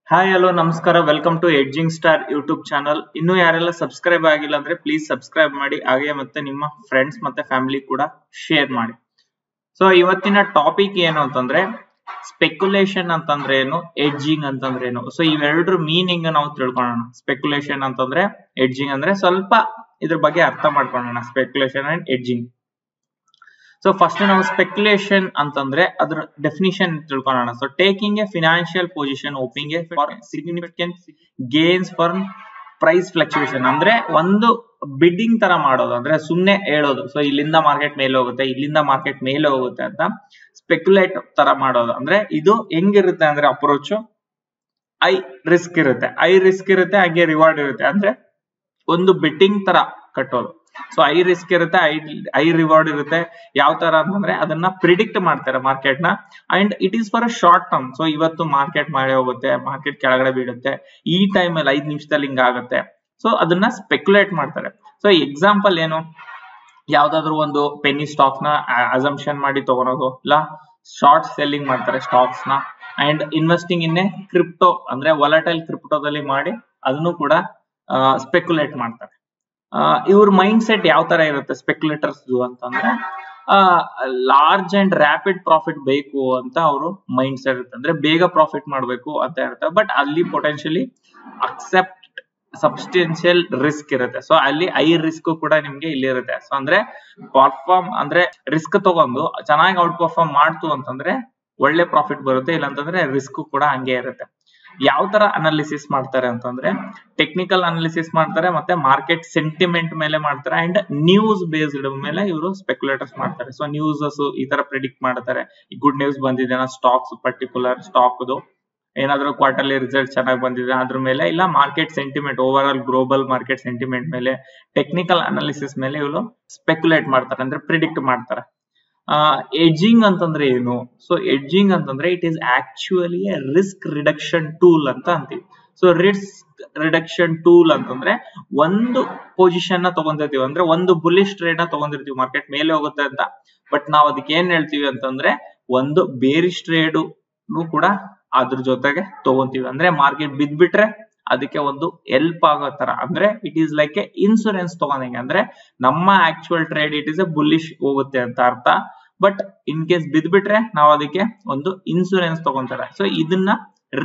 Hi hello ನಮಸ್ಕಾರ welcome to hedging star YouTube channel. ಇನ್ನು ಯಾರೆಲ್ಲ ಸಬ್ಸ್ಕ್ರೈಬ್ ಆಗಿಲ್ಲ ಅಂದ್ರೆ ಪ್ಲೀಸ್ ಸಬ್ಸ್ಕ್ರೈಬ್ ಮಾಡಿ, ಹಾಗೆ ಮತ್ತೆ ನಿಮ್ಮ ಫ್ರೆಂಡ್ಸ್ ಮತ್ತೆ ಫ್ಯಾಮಿಲಿ ಕೂಡ ಶೇರ್ ಮಾಡಿ. ಸೊ ಇವತ್ತಿನ ಟಾಪಿಕ್ ಏನು ಅಂತಂದ್ರೆ ಸ್ಪೆಕ್ಯುಲೇಷನ್ ಅಂತಂದ್ರೆ ಏನು, ಎಡ್ಜಿಂಗ್ ಅಂತಂದ್ರೆ ಏನು. ಸೊ ಇವೆರಡರ ಮೀನಿಂಗ್ ನಾವು ತಿಳ್ಕೊಳ್ಳೋಣ. ಸ್ಪೆಕ್ಯುಲೇಷನ್ ಅಂತಂದ್ರೆ ಎಡ್ಜಿಂಗ್ ಅಂದ್ರೆ ಸ್ವಲ್ಪ ಇದ್ರ ಬಗ್ಗೆ ಅರ್ಥ ಮಾಡ್ಕೊಳ್ಳೋಣ. Speculation and hedging. So first ನಾವು ಸ್ಪೆಕ್ಯುಲೇಷನ್ ಅಂತಂದ್ರೆ ಅದ್ರ ಡೆಫಿನಿಷನ್ ತಿಳ್ಕೊಳ್ಳೋಣ. So taking a financial position hoping a for significant gains for price fluctuation ಅಂದ್ರೆ ಒಂದು ಬಿಡ್ಡಿಂಗ್ ತರ ಮಾಡೋದು, ಅಂದ್ರೆ ಸುಮ್ನೆ ಹೇಳೋದು. ಸೊ ಇಲ್ಲಿಂದ ಮಾರ್ಕೆಟ್ ಮೇಲೆ ಹೋಗುತ್ತೆ, ಇಲ್ಲಿಂದ ಮಾರ್ಕೆಟ್ ಮೇಲೆ ಹೋಗುತ್ತೆ ಅಂತ ಸ್ಪೆಕ್ಯುಲೇಟ್ ತರ ಮಾಡೋದು. ಅಂದ್ರೆ ಇದು ಹೆಂಗಿರುತ್ತೆ ಅಂದ್ರೆ ಅಪ್ರೋಚ್ ಐ ರಿಸ್ಕ್ ಇರುತ್ತೆ, ಹಾಗೆ ರಿವಾರ್ಡ್ ಇರುತ್ತೆ. ಅಂದ್ರೆ ಒಂದು ಬೆಟ್ಟಿಂಗ್ ತರ ಕಟ್ಟೋದು. ಸೊ ಐ ರಿಸ್ಕ್ ಇರುತ್ತೆ, ಐ ರಿವಾರ್ಡ್ ಇರುತ್ತೆ. ಯಾವ ತರ ಅಂತಂದ್ರೆ ಅದನ್ನ ಪ್ರಿಡಿಕ್ಟ್ ಮಾಡ್ತಾರೆ ಮಾರ್ಕೆಟ್ ನ, and it is for a short term. So ಇವತ್ತು ಮಾರ್ಕೆಟ್ ಮಳೆ ಹೋಗುತ್ತೆ, ಮಾರ್ಕೆಟ್ ಕೆಳಗಡೆ ಬೀಳುತ್ತೆ, ಈ ಟೈಮ್ ಅಲ್ಲಿ 5 ನಿಮಿಷದಲ್ಲಿ ಹಿಂಗ ಆಗುತ್ತೆ. ಸೊ ಅದನ್ನ ಸ್ಪೆಕ್ಯುಲೇಟ್ ಮಾಡ್ತಾರೆ. ಸೊ ಎಕ್ಸಾಂಪಲ್ ಏನು, ಯಾವ್ದಾದ್ರು ಒಂದು ಪೆನ್ನಿ ಸ್ಟಾಕ್ ನ ಅಸಂಪ್ಷನ್ ಮಾಡಿ ತಗೊಳೋದು, ಇಲ್ಲ ಶಾರ್ಟ್ ಸೆಲ್ಲಿಂಗ್ ಮಾಡ್ತಾರೆ ಸ್ಟಾಕ್ಸ್ ನ. And investing in a crypto ಅಂದ್ರೆ ವಾಲಟೈಲ್ ಕ್ರಿಪ್ಟೋದಲ್ಲಿ ಮಾಡಿ ಅದನ್ನು ಕೂಡ ಸ್ಪೆಕ್ಯುಲೇಟ್ ಮಾಡ್ತಾರೆ. ಇವ್ರ ಮೈಂಡ್ ಸೆಟ್ ಯಾವ ತರ ಇರುತ್ತೆ ಸ್ಪೆಕ್ಯುಲೇಟರ್ಸ್ ಅಂತಂದ್ರೆ ಲಾರ್ಜ್ ಅಂಡ್ ರ್ಯಾಪಿಡ್ ಪ್ರಾಫಿಟ್ ಬೇಕು ಅಂತ ಅವರು ಮೈಂಡ್ ಸೆಟ್ ಇರುತ್ತೆ. ಅಂದ್ರೆ ಬೇಗ ಪ್ರಾಫಿಟ್ ಮಾಡ್ಬೇಕು ಅಂತ ಇರುತ್ತೆ. ಬಟ್ ಅಲ್ಲಿ ಪೊಟೆನ್ಶಿಯಲಿ ಅಕ್ಸೆಪ್ಟ್ ಸಬ್ಸ್ಟೆನ್ಷಿಯಲ್ ರಿಸ್ಕ್ ಇರುತ್ತೆ. ಸೊ ಅಲ್ಲಿ ಐ ರಿಸ್ಕ್ ಕೂಡ ನಿಮ್ಗೆ ಇಲ್ಲಿ ಇರುತ್ತೆ. ಸೊ ಅಂದ್ರೆ ಪರ್ಫಾರ್ಮ್ ಅಂದ್ರೆ ರಿಸ್ಕ್ ತಗೊಂಡು ಚೆನ್ನಾಗಿ ಔಟ್ ಪರ್ಫಾರ್ಮ್ ಮಾಡ್ತು ಅಂತಂದ್ರೆ ಒಳ್ಳೆ ಪ್ರಾಫಿಟ್ ಬರುತ್ತೆ, ಇಲ್ಲಾಂತಂದ್ರೆ ರಿಸ್ಕ್ ಕೂಡ ಹಂಗೆ ಇರುತ್ತೆ. ಯಾವ ತರ ಅನಾಲಿಸಿಸ್ ಮಾಡ್ತಾರೆ ಅಂತಂದ್ರೆ ಟೆಕ್ನಿಕಲ್ ಅನಾಲಿಸಿಸ್ ಮಾಡ್ತಾರೆ, ಮತ್ತೆ ಮಾರ್ಕೆಟ್ ಸೆಂಟಿಮೆಂಟ್ ಮೇಲೆ ಮಾಡ್ತಾರೆ, ಅಂಡ್ ನ್ಯೂಸ್ ಬೇಸ್ಡ್ ಮೇಲೆ ಇವರು ಸ್ಪೆಕ್ಯುಲೇಟರ್ಸ್ ಮಾಡ್ತಾರೆ. ಸೊ ನ್ಯೂಸಸ್ ಈ ತರ ಪ್ರಿಡಿಕ್ಟ್ ಮಾಡ್ತಾರೆ. ಗುಡ್ ನ್ಯೂಸ್ ಬಂದಿದೆ ಸ್ಟಾಕ್ಸ್, ಪರ್ಟಿಕ್ಯುಲರ್ ಸ್ಟಾಕ್ದು ಏನಾದ್ರು ಕ್ವಾರ್ಟರ್ಲಿ ರಿಸಲ್ಟ್ ಚೆನ್ನಾಗಿ ಬಂದಿದೆ ಅದ್ರ ಮೇಲೆ, ಇಲ್ಲ market sentiment over all global market sentiment ಮೇಲೆ, ಟೆಕ್ನಿಕಲ್ ಅನಾಲಿಸಿಸ್ ಮೇಲೆ ಇವರು ಸ್ಪೆಕ್ಯುಲೇಟ್ ಮಾಡ್ತಾರೆ, ಅಂದ್ರೆ ಪ್ರಿಡಿಕ್ಟ್ ಮಾಡ್ತಾರೆ. ಎಡ್ಜಿಂಗ್ ಅಂತಂದ್ರೆ ಏನು? ಸೊ ಎಡ್ಜಿಂಗ್ ಅಂತಂದ್ರೆ it is actually a risk reduction tool ಅಂತ ಅಂತೀವಿ. ಸೊ ರಿಸ್ಕ್ ರಿಡಕ್ಷನ್ ಟೂಲ್ ಅಂತಂದ್ರೆ ಒಂದು ಪೊಸಿಷನ್ ನ ತಗೊಂಡಿರ್ತೀವಿ, ಅಂದ್ರೆ ಒಂದು ಬುಲಿಶ್ ಟ್ರೇಡ್ ನ ತಗೊಂಡಿರ್ತೀವಿ ಮಾರ್ಕೆಟ್ ಮೇಲೆ ಹೋಗುತ್ತೆ ಅಂತ. ಬಟ್ ನಾವ್ ಅದಕ್ಕೆ ಏನ್ ಹೇಳ್ತೀವಿ ಅಂತಂದ್ರೆ ಒಂದು ಬೇರಿಶ್ ಟ್ರೇಡ್ ಕೂಡ ಅದ್ರ ಜೊತೆಗೆ ತಗೊಂತೀವಿ. ಅಂದ್ರೆ ಮಾರ್ಕೆಟ್ ಬಿದ್ಬಿಟ್ರೆ ಅದಕ್ಕೆ ಒಂದು ಹೆಲ್ಪ್ ಆಗೋ ತರ, ಅಂದ್ರೆ it is like a insurance ತಗೊಂಡಂಗೆ. ಅಂದ್ರೆ ನಮ್ಮ actual trade it is a bullish ಹೋಗುತ್ತೆ ಅಂತ ಅರ್ಥ. ಬಟ್ ಇನ್ ಕೇಸ್ ಬಿದ್ಬಿಟ್ರೆ ನಾವು ಅದಕ್ಕೆ ಒಂದು ಇನ್ಸೂರೆನ್ಸ್ ತಗೊಂತಾರೆ. ಸೊ ಇದನ್ನ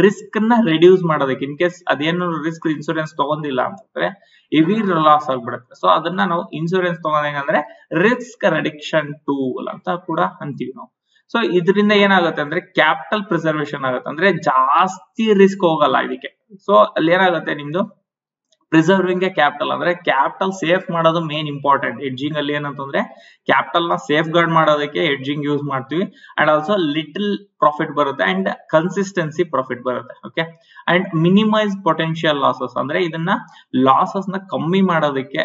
ರಿಸ್ಕ್ ನ ರಿಡ್ಯೂಸ್ ಮಾಡೋದಕ್ಕೆ, ಇನ್ ಕೇಸ್ ಅದೇನು ರಿಸ್ಕ್ ಇನ್ಸೂರೆನ್ಸ್ ತಗೊಂಡಿಲ್ಲ ಅಂತಂದ್ರೆ ಹೆವಿ ಲಾಸ್ ಆಗ್ಬಿಡುತ್ತೆ. ಸೊ ಅದನ್ನ ನಾವು ಇನ್ಸೂರೆನ್ಸ್ ತಗೊಂಡಂಗೆ ಅಂದ್ರೆ ರಿಸ್ಕ್ ರಿಡಕ್ಷನ್ ಟೂಲ್ ಅಂತ ಕೂಡ ಅಂತೀವಿ ನಾವು. ಸೊ ಇದರಿಂದ ಏನಾಗುತ್ತೆ ಅಂದ್ರೆ ಕ್ಯಾಪಿಟಲ್ ಪ್ರಿಸರ್ವೇಶನ್ ಆಗುತ್ತೆ, ಅಂದ್ರೆ ಜಾಸ್ತಿ ರಿಸ್ಕ್ ಹೋಗಲ್ಲ ಇದಕ್ಕೆ. ಸೊ ಅಲ್ಲಿ ಏನಾಗುತ್ತೆ ನಿಮ್ದು ಪ್ರಿಸರ್ವಿಂಗ್ ಎ ಕ್ಯಾಪಿಟಲ್, ಅಂದ್ರೆ ಕ್ಯಾಪಿಟಲ್ ಸೇಫ್ ಮಾಡೋದು ಮೇನ್ ಇಂಪಾರ್ಟೆಂಟ್. ಎಡ್ಜಿಂಗ್ ಅಲ್ಲಿ ಏನಂತಂದ್ರೆ ಕ್ಯಾಪಿಟಲ್ ನ ಸೇಫ್ ಗಾರ್ಡ್ ಮಾಡೋದಕ್ಕೆ ಎಡ್ಜಿಂಗ್ ಯೂಸ್ ಮಾಡ್ತೀವಿ. ಅಂಡ್ ಆಲ್ಸೋ ಲಿಟಲ್ ಪ್ರಾಫಿಟ್ ಬರುತ್ತೆ ಅಂಡ್ ಕನ್ಸಿಸ್ಟೆನ್ಸಿ ಪ್ರಾಫಿಟ್ ಬರುತ್ತೆ. Okay, and minimise potential losses, ಅಂದ್ರೆ ಇದನ್ನ ಲಾಸಸ್ ನ ಕಮ್ಮಿ ಮಾಡೋದಕ್ಕೆ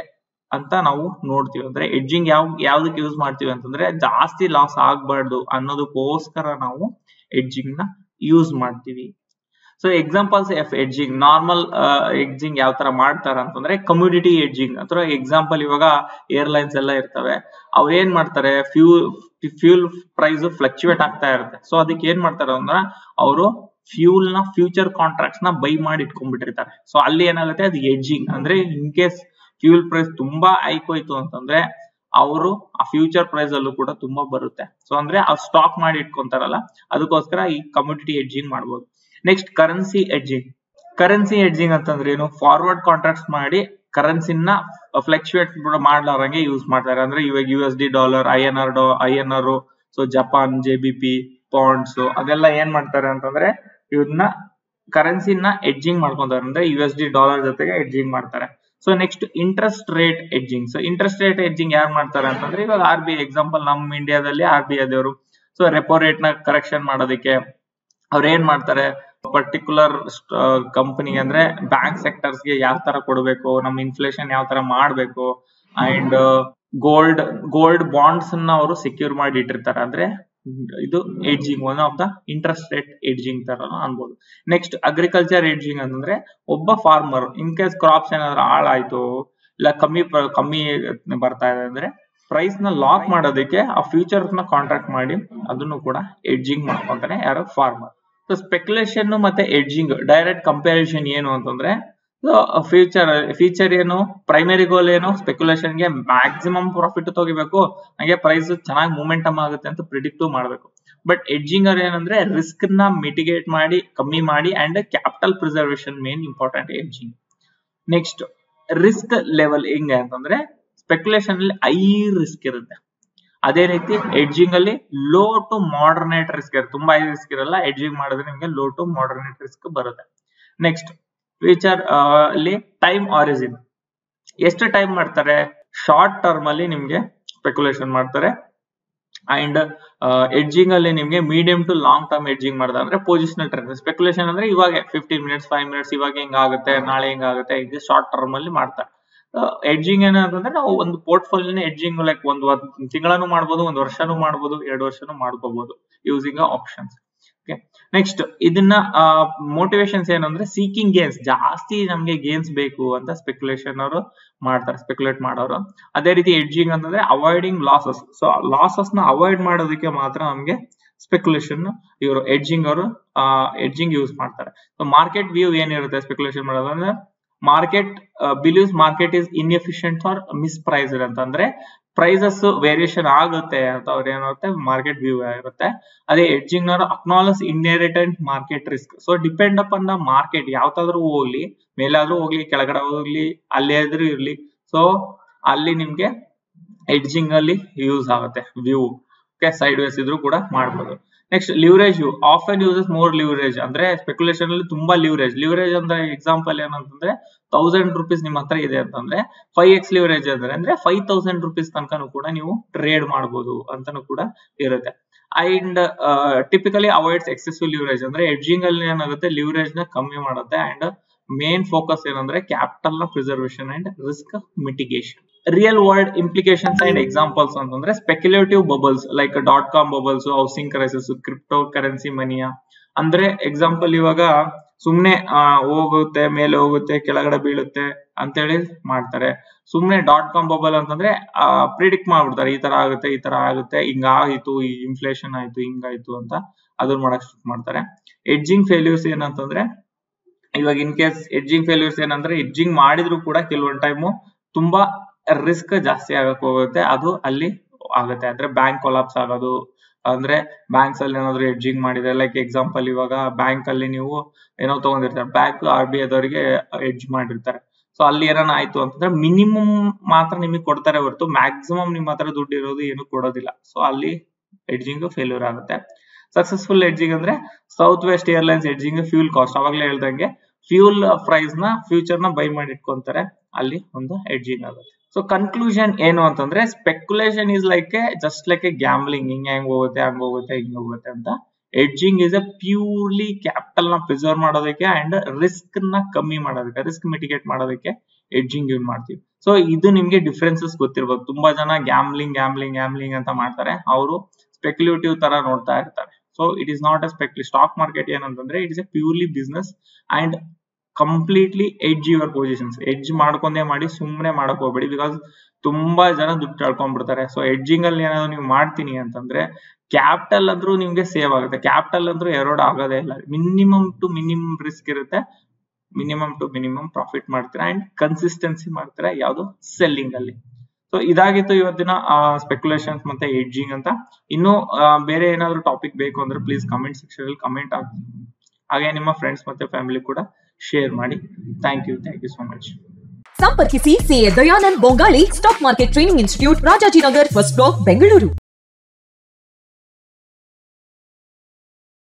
ಅಂತ ನಾವು ನೋಡ್ತೀವಿ. ಅಂದ್ರೆ ಎಡ್ಜಿಂಗ್ ಯಾವ್ದಕ್ಕೆ ಯೂಸ್ ಮಾಡ್ತೀವಿ ಅಂತಂದ್ರೆ ಜಾಸ್ತಿ ಲಾಸ್ ಆಗ್ಬಾರ್ದು ಅನ್ನೋದಕ್ಕೋಸ್ಕರ ನಾವು ಎಡ್ಜಿಂಗ್ ನ ಯೂಸ್ ಮಾಡ್ತೀವಿ. So examples of edging, normal edging ಯಾವ ತರ ಮಾಡ್ತಾರ ಅಂತಂದ್ರೆ ಕಮ್ಯುನಿಟಿ ಎಡ್ಜಿಂಗ್ ಅಥವಾ ಎಕ್ಸಾಂಪಲ್ ಇವಾಗ ಏರ್ಲೈನ್ಸ್ ಎಲ್ಲ ಇರ್ತವೆ, ಅವ್ರು ಏನ್ ಮಾಡ್ತಾರೆ, ಫ್ಯೂಲ್ ಪ್ರೈಸ್ ಫ್ಲಕ್ಚುಯೇಟ್ ಆಗ್ತಾ ಇರುತ್ತೆ. ಸೊ ಅದಕ್ಕೆ ಏನ್ ಮಾಡ್ತಾರೆ ಅಂದ್ರೆ ಅವರು ಫ್ಯೂಲ್ ನ ಫ್ಯೂಚರ್ ಕಾಂಟ್ರಾಕ್ಟ್ಸ್ ನ ಬೈ ಮಾಡಿ ಇಟ್ಕೊಂಡ್ಬಿಟ್ಟಿರ್ತಾರೆ. ಸೊ ಅಲ್ಲಿ ಏನಾಗುತ್ತೆ ಅದು ಎಡ್ಜಿಂಗ್. ಅಂದ್ರೆ ಇನ್ ಕೇಸ್ ಫ್ಯೂಲ್ ಪ್ರೈಸ್ ತುಂಬಾ ಹೈಕ್ ಹೋಯ್ತು ಅಂತಂದ್ರೆ ಅವರು ಆ ಫ್ಯೂಚರ್ ಪ್ರೈಸ್ ಅಲ್ಲೂ ಕೂಡ ತುಂಬಾ ಬರುತ್ತೆ. ಸೊ ಅಂದ್ರೆ ಆ ಸ್ಟಾಕ್ ಮಾಡಿ ಇಟ್ಕೊಂತಾರಲ್ಲ, ಅದಕ್ಕೋಸ್ಕರ ಈ ಕಮ್ಯುನಿಟಿ ಎಡ್ಜಿಂಗ್ ಮಾಡ್ಬೋದು. ನೆಕ್ಸ್ಟ್ ಕರೆನ್ಸಿ ಎಡ್ಜಿಂಗ್ ಅಂತಂದ್ರೆ ಏನು, ಫಾರ್ವರ್ಡ್ ಕಾಂಟ್ರಾಕ್ಟ್ಸ್ ಮಾಡಿ ಕರೆನ್ಸಿನ ಫ್ಲಕ್ಚುಯೇಟ್ ಮಾಡ್ಲಾರಂಗೆ ಯೂಸ್ ಮಾಡ್ತಾರೆ. ಅಂದ್ರೆ ಇವಾಗ USD dollar, INR, so Japan JBP Pond's ಅದೆಲ್ಲ ಏನ್ ಮಾಡ್ತಾರೆ ಅಂತಂದ್ರೆ ಇವನ್ನ ಕರೆನ್ಸಿನ ಎಡ್ಜಿಂಗ್ ಮಾಡ್ಕೊಂತಾರೆ, ಅಂದ್ರೆ USD ಡಾಲರ್ ಜೊತೆಗೆ ಎಡ್ಜಿಂಗ್ ಮಾಡ್ತಾರೆ. So next interest rate edging. So interest rate edging ಯಾರು ಮಾಡ್ತಾರೆ ಅಂತಂದ್ರೆ ಇವಾಗ RBI ಎಕ್ಸಾಂಪಲ್, ನಮ್ಮ ಇಂಡಿಯಾದಲ್ಲಿ RBI ದೇವರು. ಸೊ ರೆಪೋ ರೇಟ್ ನ ಕರೆಕ್ಷನ್ ಮಾಡೋದಕ್ಕೆ ಅವ್ರು ಏನ್ ಮಾಡ್ತಾರೆ, ಪರ್ಟಿಕ್ಯುಲರ್ ಕಂಪನಿ ಅಂದ್ರೆ ಬ್ಯಾಂಕ್ ಸೆಕ್ಟರ್ಸ್ ಗೆ ಯಾವ ತರ ಕೊಡಬೇಕು, ನಮ್ಮ ಇನ್ಫ್ಲೇಷನ್ ಯಾವ ತರ ಮಾಡ್ಬೇಕು, ಅಂಡ್ ಗೋಲ್ಡ್ ಬಾಂಡ್ಸ್ ಅನ್ನ ಅವರು ಸೆಕ್ಯೂರ್ ಮಾಡಿ ಇಟ್ಟಿರ್ತಾರೆ. ಅಂದ್ರೆ ಇದು edging, one of the interest rate edging ತರ ಅನ್ಬೋದು. ನೆಕ್ಸ್ಟ್ ಅಗ್ರಿಕಲ್ಚರ್ ಎಡ್ಜಿಂಗ್ ಅಂತಂದ್ರೆ ಒಬ್ಬ ಫಾರ್ಮರ್ ಇನ್ ಕೇಸ್ ಕ್ರಾಪ್ಸ್ ಏನಾದ್ರು ಹಾಳಾಯ್ತು, ಇಲ್ಲ ಕಮ್ಮಿ ಬರ್ತಾ ಇದೆ ಅಂದ್ರೆ ಪ್ರೈಸ್ ನ ಲಾಕ್ ಮಾಡೋದಕ್ಕೆ ಆ ಫ್ಯೂಚರ್ ನ ಕಾಂಟ್ರಾಕ್ಟ್ ಮಾಡಿ ಅದನ್ನು ಕೂಡ ಎಡ್ಜಿಂಗ್ ಮಾಡ್ಕೊಂತಾನೆ ಯಾರು, ಫಾರ್ಮರ್. ಸೊ ಸ್ಪೆಕ್ಯುಲೇಷನ್ ಮತ್ತೆ ಎಡ್ಜಿಂಗ್ ಡೈರೆಕ್ಟ್ ಕಂಪ್ಯಾರಿಸನ್ ಏನು ಅಂತಂದ್ರೆ ಫ್ಯೂಚರ್ ಏನು, ಪ್ರೈಮರಿ ಗೋಲ್ ಏನು, ಸ್ಪೆಕ್ಯುಲೇಷನ್ ಗೆ ಮ್ಯಾಕ್ಸಿಮಮ್ ಪ್ರಾಫಿಟ್ ತೆಗಿಬೇಕು, ಹಾಗೆ ಪ್ರೈಸ್ ಚೆನ್ನಾಗಿ ಮೂಮೆಂಟಮ್ ಆಗುತ್ತೆ ಅಂತ ಪ್ರಿಡಿಕ್ಟ್ ಮಾಡಬೇಕು. ಬಟ್ ಎಡ್ಜಿಂಗ್ ಏನಂದ್ರೆ ರಿಸ್ಕ್ ನ ಮಿಟಿಗೇಟ್ ಮಾಡಿ, ಕಮ್ಮಿ ಮಾಡಿ and capital preservation main important edging. Next risk level ಹೆಂಗೆ ಅಂತಂದ್ರೆ ಸ್ಪೆಕ್ಯುಲೇಷನ್ ಅಲ್ಲಿ ಹೈ ರಿಸ್ಕ್ ಇರುತ್ತೆ, ಅದೇ ರೀತಿ ಎಡ್ಜಿಂಗ್ ಅಲ್ಲಿ ಲೋ ಟು ಮಾಡರ್ನೇಟ್ ರಿಸ್ಕ್ ಇರುತ್ತೆ, ತುಂಬಾ ಹೈ ರಿಸ್ಕ್ ಇರಲ್ಲ. ಎಡ್ಜಿಂಗ್ ಮಾಡಿದ್ರೆ ನಿಮಗೆ ಲೋ ಟು ಮಾಡರ್ನೇಟ್ ರಿಸ್ಕ್ ಬರುತ್ತೆ. ನೆಕ್ಸ್ಟ್ ಫ್ಯೂಚರ್ ಅಲ್ಲಿ ಟೈಮ್ ಆರಿಜಿನ್, ಎಷ್ಟು ಟೈಮ್ ಮಾಡ್ತಾರೆ, ಶಾರ್ಟ್ ಟರ್ಮ್ ಅಲ್ಲಿ ನಿಮ್ಗೆ ಸ್ಪೆಕ್ಯುಲೇಷನ್ ಮಾಡ್ತಾರೆ ಅಂಡ್ ಎಡ್ಜಿಂಗ್ ಅಲ್ಲಿ ನಿಮ್ಗೆ medium to long term hedging ಮಾಡ್ತಾರೆ. ಅಂದ್ರೆ ಪೊಸಿಷನಲ್ ಟ್ರೇಡ್. ಸ್ಪೆಕ್ಯುಲೇಷನ್ ಅಂದ್ರೆ ಇವಾಗ 15 ಮಿನಿಟ್ಸ್ 5 ಮಿನಿಟ್ಸ್ ಇವಾಗ ಹೆಂಗಾಗುತ್ತೆ, ನಾಳೆ ಹೆಂಗಾಗುತ್ತೆ, ಇದು ಶಾರ್ಟ್ ಟರ್ಮ್ ಅಲ್ಲಿ ಮಾಡ್ತಾರೆ. ಎಡ್ಜಿಂಗ್ ಏನಂತಂದ್ರೆ ನಾವು ಒಂದು ಪೋರ್ಟ್ಫೋಲಿಯೋನ ಎಡ್ಜಿಂಗ್ ಲೈಕ್ ಒಂದು ತಿಂಗಳನ್ನು ಮಾಡ್ಬೋದು, ಒಂದು ವರ್ಷನೂ ಮಾಡ್ಬೋದು, 2 ವರ್ಷನೂ ಮಾಡ್ಕೋಬಹುದು ಯೂಸಿಂಗ್ ಆಪ್ಷನ್ಸ್. ಓಕೆ, ನೆಕ್ಸ್ಟ್ ಇದನ್ನ ಮೋಟಿವೇಶನ್ಸ್ ಏನಂದ್ರೆ ಸೀಕಿಂಗ್ ಗೇನ್ಸ್, ಜಾಸ್ತಿ ನಮ್ಗೆ ಗೇನ್ಸ್ ಬೇಕು ಅಂತ ಸ್ಪೆಕ್ಯುಲೇಷನ್ ಅವರು ಮಾಡ್ತಾರೆ, ಸ್ಪೆಕ್ಯುಲೇಟ್ ಮಾಡೋರು. ಅದೇ ರೀತಿ ಎಡ್ಜಿಂಗ್ ಅಂತಂದ್ರೆ ಅವಾಯ್ಡಿಂಗ್ ಲಾಸಸ್. ಸೊ ಲಾಸಸ್ ನ ಅವಾಯ್ಡ್ ಮಾಡೋದಕ್ಕೆ ಮಾತ್ರ ನಮ್ಗೆ ಸ್ಪೆಕ್ಯುಲೇಷನ್ ಇವರು ಎಡ್ಜಿಂಗ್ ಯೂಸ್ ಮಾಡ್ತಾರೆ. ಸೊ ಮಾರ್ಕೆಟ್ ವ್ಯೂ ಏನಿರುತ್ತೆ ಸ್ಪೆಕ್ಯುಲೇಷನ್ ಮಾಡೋದಂದ್ರೆ market believes market is inefficient or mispriced ಅಂತಂದ್ರೆ ಪ್ರೈಸಸ್ ವೇರಿಯೇಷನ್ ಆಗುತ್ತೆ ಅಂತ ಅವ್ರು ಏನಿರುತ್ತೆ ಮಾರ್ಕೆಟ್ ವ್ಯೂ ಆಗಿರುತ್ತೆ. ಅದೇ ಎಡ್ಜಿಂಗ್ ನವರು acknowledge inherent market risk. So depend upon the market, ಯಾವ್ದಾದ್ರು ಹೋಗ್ಲಿ, ಮೇಲಾದ್ರೂ ಹೋಗ್ಲಿ, ಕೆಳಗಡೆ ಹೋಗ್ಲಿ, ಅಲ್ಲೇ ಆದ್ರೂ ಇರ್ಲಿ, ಸೊ ಅಲ್ಲಿ ನಿಮ್ಗೆ ಎಡ್ಜಿಂಗ್ ಅಲ್ಲಿ ಯೂಸ್ ಆಗುತ್ತೆ ವ್ಯೂ. ಓಕೆ, ಸೈಡ್ ವೇಸ್ ಇದ್ರೂ ಕೂಡ ಮಾಡ್ಬೋದು. Next leverage view, often uses more leverage. ಅಂದ್ರೆ ಸ್ಪೆಕ್ಯುಲೇಷನ್ ಅಲ್ಲಿ ತುಂಬಾ ಲಿವರೇಜ್ ಅಂದ್ರೆ ಎಕ್ಸಾಂಪಲ್ ಏನಂತಂದ್ರೆ 1000 ರೂಪೀಸ್ ನಿಮ್ಮ ಹತ್ರ ಇದೆ ಅಂತಂದ್ರೆ 5x ಲಿವರೇಜ್ ಅಂದ್ರೆ 5000 ರೂಪೀಸ್ ತನಕನೂ ಕೂಡ ನೀವು ಟ್ರೇಡ್ ಮಾಡಬಹುದು ಅಂತಾನು ಕೂಡ ಇರುತ್ತೆ. And typically avoids excessive leverage. ಅಂದ್ರೆ ಎಡ್ಜಿಂಗ್ ಅಲ್ಲಿ ಏನಾಗುತ್ತೆ ಲಿವರೇಜ್ ನ ಕಮ್ಮಿ ಮಾಡುತ್ತೆ ಅಂಡ್ ಮೇನ್ ಫೋಕಸ್ ಏನಂದ್ರೆ ಕ್ಯಾಪಿಟಲ್ ನ preservation and risk mitigation. Real world implications and examples ಅಂತಂದ್ರೆ speculative bubbles like .com bubbles, housing crisis, crypto currency mania. ಅಂದ್ರೆ ಎಕ್ಸಾಂಪಲ್ ಇವಾಗ ಸುಮ್ನೆ ಹೋಗುತ್ತೆ, ಮೇಲೆ ಹೋಗುತ್ತೆ, ಕೆಳಗಡೆ ಬೀಳುತ್ತೆ ಅಂತೇಳಿ ಮಾಡ್ತಾರೆ. ಸುಮ್ನೆ .com ಬಬಲ್ ಅಂತಂದ್ರೆ ಪ್ರಿಡಿಕ್ಟ್ ಮಾಡ್ಬಿಡ್ತಾರೆ, ಈ ತರ ಆಗುತ್ತೆ, ಹಿಂಗಾಯ್ತು, ಈ ಇನ್ಫ್ಲೇಷನ್ ಆಯ್ತು, ಹಿಂಗಾಯ್ತು ಅಂತ ಅದನ್ನ ಮಾಡಕ್ ಶುರು ಮಾಡ್ತಾರೆ. ಎಡ್ಜಿಂಗ್ ಫೇಲ್ಯೂರ್ಸ್ ಏನಂತಂದ್ರೆ ಇವಾಗ ಇನ್ ಕೇಸ್ ಎಡ್ಜಿಂಗ್ ಫೇಲ್ಯೂರ್ಸ್ ಏನಂದ್ರೆ ಎಡ್ಜಿಂಗ್ ಮಾಡಿದ್ರು ಕೂಡ ಕೆಲವೊಂದು ಟೈಮು ತುಂಬಾ ರಿಸ್ಕ್ ಜಾಸ್ತಿ ಆಗಕ್ ಹೋಗುತ್ತೆ, ಅದು ಅಲ್ಲಿ ಆಗುತ್ತೆ. ಅಂದ್ರೆ ಬ್ಯಾಂಕ್ ಕೊಲಾಪ್ಸ್ ಆಗೋದು, ಅಂದ್ರೆ ಬ್ಯಾಂಕ್ಸ್ ಅಲ್ಲಿ ಏನಾದ್ರು ಎಡ್ಜಿಂಗ್ ಮಾಡಿದ್ರೆ ಲೈಕ್ ಎಕ್ಸಾಂಪಲ್ ಇವಾಗ ಬ್ಯಾಂಕ್ ಅಲ್ಲಿ ನೀವು ಏನೋ ತಗೊಂಡಿರ್ತಾರೆ, ಬ್ಯಾಂಕ್ RBI ದವರಿಗೆ ಎಡ್ಜ್ ಮಾಡಿರ್ತಾರೆ. ಸೊ ಅಲ್ಲಿ ಏನಾನ ಆಯ್ತು ಅಂತಂದ್ರೆ ಮಿನಿಮಮ್ ಮಾತ್ರ ನಿಮಗೆ ಕೊಡ್ತಾರೆ ಹೊರತು ಮ್ಯಾಕ್ಸಿಮಮ್ ನಿಮ್ಮ ಹತ್ರ ದುಡ್ಡು ಇರೋದು ಏನು ಕೊಡೋದಿಲ್ಲ. ಸೊ ಅಲ್ಲಿ ಎಡ್ಜಿಂಗ್ ಫೇಲ್ಯೂರ್ ಆಗುತ್ತೆ. ಸಕ್ಸಸ್ಫುಲ್ ಎಡ್ಜಿಂಗ್ ಅಂದ್ರೆ south west airlines hedging fuel cost, ಅವಾಗಲೇ ಹೇಳ್ದಂಗೆ ಫ್ಯೂಲ್ ಪ್ರೈಸ್ ನ ಫ್ಯೂಚರ್ ನ ಬೈ ಮಾಡಿ ಇಟ್ಕೊಂತಾರೆ, ಅಲ್ಲಿ ಒಂದು ಎಡ್ಜಿಂಗ್ ಆಗುತ್ತೆ. ಸೊ ಕನ್ಕ್ಲೂಷನ್ ಏನು ಅಂತಂದ್ರೆ speculation is just like A gambling, ಹೆಂಗ್ ಹೋಗುತ್ತೆ ಅಂತ. Edging is a purely capital ನ ಪ್ರಿಸರ್ವ್ ಮಾಡೋದಕ್ಕೆ ಅಂಡ್ ರಿಸ್ಕ್ ನ ಕಮ್ಮಿ ಮಾಡೋದಕ್ಕೆ, ರಿಸ್ಕ್ ಮಿಟಿಗೇಟ್ ಮಾಡೋದಕ್ಕೆ ಎಡ್ಜಿಂಗ್ ಯೂಸ್ ಮಾಡ್ತೀವಿ. ಸೊ ಇದು ನಿಮ್ಗೆ ಡಿಫ್ರೆನ್ಸಸ್ ಗೊತ್ತಿರ್ಬೋದು. ತುಂಬಾ ಜನ ಗ್ಯಾಮ್ಲಿಂಗ್ ಅಂತ ಮಾಡ್ತಾರೆ, ಅವರು ಸ್ಪೆಕ್ಯುಲೇಟಿವ್ ತರ ನೋಡ್ತಾ ಇರ್ತಾರೆ. So it is not a stock market ಏನಂತಂದ್ರೆ it is a purely business and completely hedge your positions. Hedge ಮಾಡ್ಕೊಂಡೇ ಮಾಡಿ, ಸುಮ್ಮನೆ ಮಾಡಕ್ ಹೋಗ್ಬೇಡಿ, ಬಿಕಾಸ್ ತುಂಬಾ ಜನ ದುಡ್ಡು ಕಳ್ಕೊಂಡ್ಬಿಡ್ತಾರೆ. ಸೊ ಎಡ್ಜಿಂಗ್ ಅಲ್ಲಿ ಏನಾದ್ರು ನೀವು ಮಾಡ್ತೀನಿ ಅಂತಂದ್ರೆ ಕ್ಯಾಪಿಟಲ್ ಅಂದ್ರೂ ನಿಮ್ಗೆ ಸೇವ್ ಆಗುತ್ತೆ, ಕ್ಯಾಪಿಟಲ್ ಅಂದ್ರೂ ಎರೋಡ್ ಆಗೋದೇ ಇಲ್ಲ. ಮಿನಿಮಮ್ ಟು ಮಿನಿಮಮ್ ರಿಸ್ಕ್ ಇರುತ್ತೆ, ಮಿನಿಮಮ್ ಟು ಮಿನಿಮಮ್ ಪ್ರಾಫಿಟ್ ಮಾಡ್ತೀರಾ ಅಂಡ್ ಕನ್ಸಿಸ್ಟೆನ್ಸಿ ಮಾಡ್ತೀರಾ ಯಾವ್ದು ಸೆಲ್ಲಿಂಗ್ ಅಲ್ಲಿ. ಸೊ ಇದಾಗಿತ್ತು ಇವತ್ತಿನ ಸ್ಪೆಕ್ಯುಲೇಷನ್ಸ್ ಮತ್ತೆ ಎಡ್ಜಿಂಗ್ ಅಂತ. ಇನ್ನು ಬೇರೆ ಏನಾದ್ರು ಟಾಪಿಕ್ ಬೇಕು ಅಂದ್ರೆ ಪ್ಲೀಸ್ ಕಮೆಂಟ್ ಸೆಕ್ಷನ್ ಅಲ್ಲಿ ಕಮೆಂಟ್ ಹಾಕಿ, ಹಾಗೆ ನಿಮ್ಮ ಫ್ರೆಂಡ್ಸ್ ಮತ್ತೆ ಫ್ಯಾಮಿಲಿ ಕೂಡ ಶೇರ್ ಮಾಡಿ. Thank you so much. ಸಂಪರ್ಕಿಸಿ CA Dayanand Bongali, stock market training institute, Rajajinagar, first block, Bengaluru.